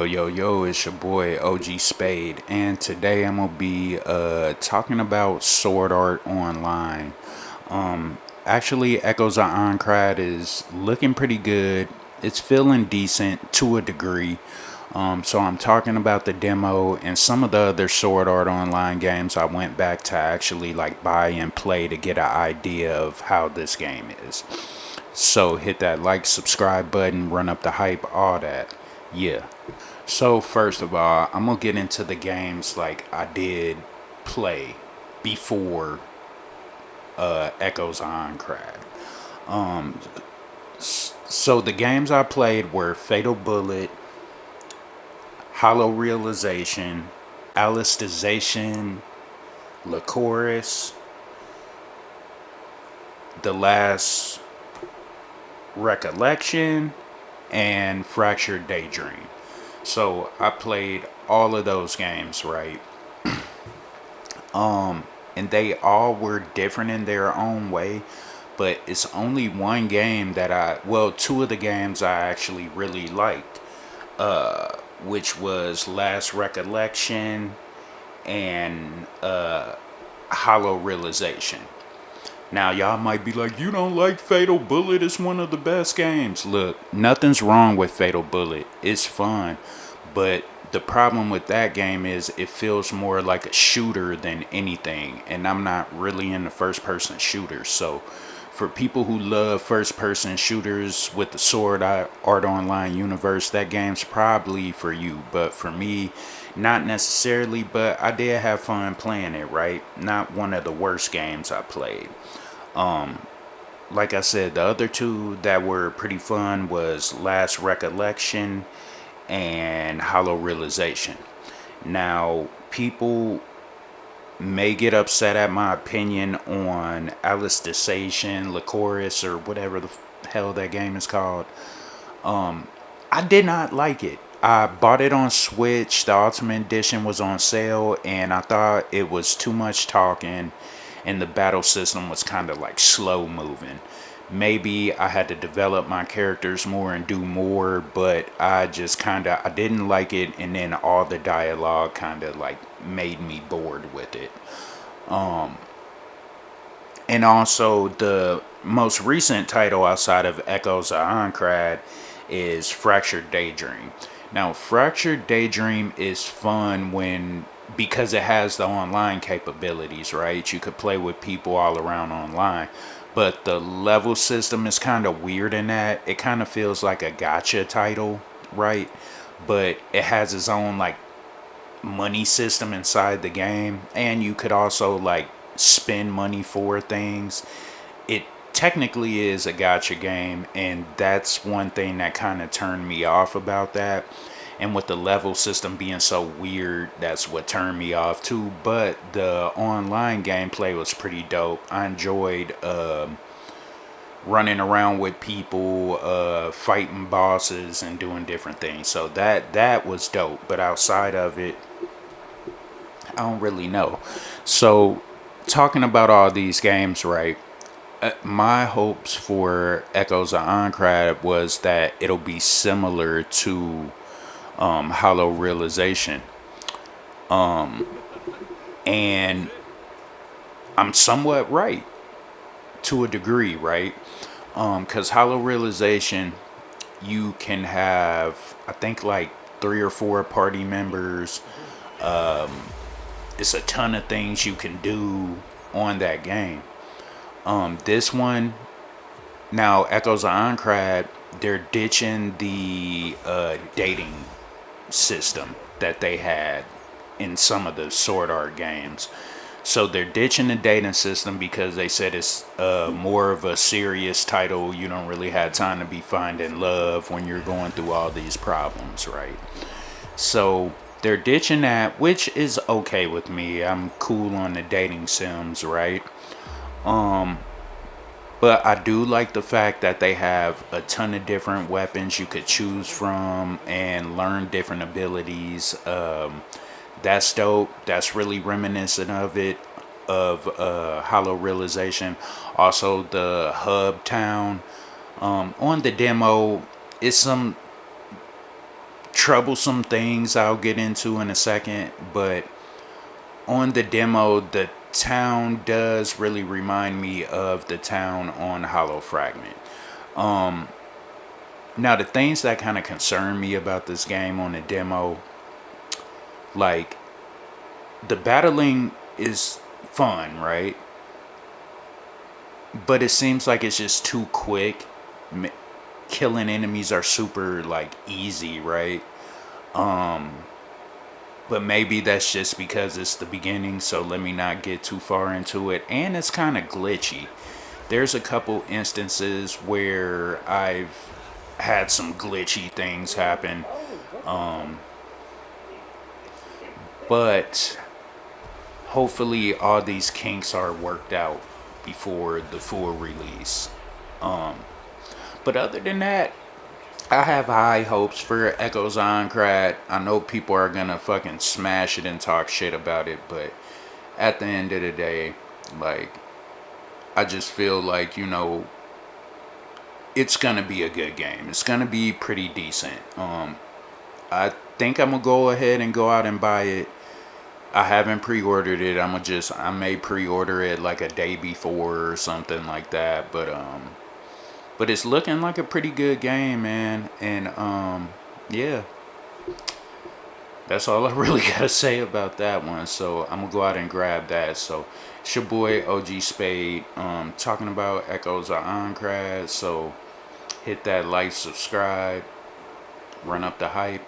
Yo, it's your boy OG Spade, and today I'm gonna be talking about Sword Art Online. Actually, Echoes of aincrad is looking pretty good. It's feeling decent to a degree. So I'm talking about the demo and some of the other Sword Art Online games I went back to actually like buy and play to get an idea of how this game is. So hit that like, subscribe button, run up the hype, all that. Yeah. So first of all, I'm gonna get into the games like I did play before Echoes on Crad. So the games I played were Fatal Bullet, Hollow Realization, Alicization, Lycoris, The Last Recollection, and Fractured Daydream. So I played all of those games, right? And they all were different in their own way, but it's only one game that two of the games I actually really liked, which was Last Recollection and Hollow Realization. Now, y'all might be like, you don't like Fatal Bullet? It's one of the best games. Look, nothing's wrong with Fatal Bullet. It's fun. But the problem with that game is it feels more like a shooter than anything. And I'm not really into first person shooters. So, for people who love first person shooters with the Sword Art Online universe, that game's probably for you. But for me, not necessarily. But I did have fun playing it, right? Not one of the worst games I played. Like I said, the other two that were pretty fun was Last Recollection and Hollow Realization. Now, people may get upset at my opinion on Alicization, Lycoris, or whatever the hell that game is called. I did not like it. I bought it on Switch. The Ultimate Edition was on sale, and I thought it was too much talking, and the battle system was kind of like slow moving. Maybe I had to develop my characters more and do more, but I didn't like it, and then all the dialogue kind of like made me bored with it. And also, the most recent title outside of Echoes of aincrad is Fractured Daydream. Now, Fractured Daydream is fun because it has the online capabilities, right? You could play with people all around online. But the level system is kind of weird in that. It kind of feels like a gotcha title, right? But it has its own like money system inside the game, and you could also like spend money for things. It technically is a gotcha game, and that's one thing that kind of turned me off about that. And with the level system being so weird, that's what turned me off too. But the online gameplay was pretty dope. I enjoyed running around with people, fighting bosses, and doing different things. So that was dope. But outside of it, I don't really know. So talking about all these games, right? My hopes for Echoes of aincrad was that it'll be similar to Hollow Realization. And I'm somewhat right to a degree, right? Because Hollow Realization, you can have, I think, like 3 or 4 party members. It's a ton of things you can do on that game. This one, now Echoes of aincrad, they're ditching the dating system that they had in some of the Sword Art games. So they're ditching the dating system because they said it's more of a serious title. You don't really have time to be finding love when you're going through all these problems, right? So they're ditching that, which is okay with me. I'm cool on the dating sims, right? But I do like the fact that they have a ton of different weapons you could choose from and learn different abilities. That's dope. That's really reminiscent of Hollow Realization. Also, the hub town on the demo is some troublesome things I'll get into in a second, but on the demo, the town does really remind me of the town on Hollow Fragment. Now, the things that kind of concern me about this game on the demo, like the battling is fun, right? But it seems like it's just too quick. Killing enemies are super like easy, right? But maybe that's just because it's the beginning, so let me not get too far into it. And it's kind of glitchy. There's a couple instances where I've had some glitchy things happen, but hopefully all these kinks are worked out before the full release. But other than that, I have high hopes for Echoes Aincrad. I know people are gonna fucking smash it and talk shit about it, but at the end of the day, like, I just feel like, it's gonna be a good game. It's gonna be pretty decent. I think I'm gonna go ahead and go out and buy it. I haven't pre-ordered it. I may pre-order it like a day before or something like that. But it's looking like a pretty good game, man. And yeah, that's all I really gotta say about that one. So I'm gonna go out and grab that. So it's your boy OG Spade, talking about Echoes of Aincrad. So hit that like, subscribe, run up the hype.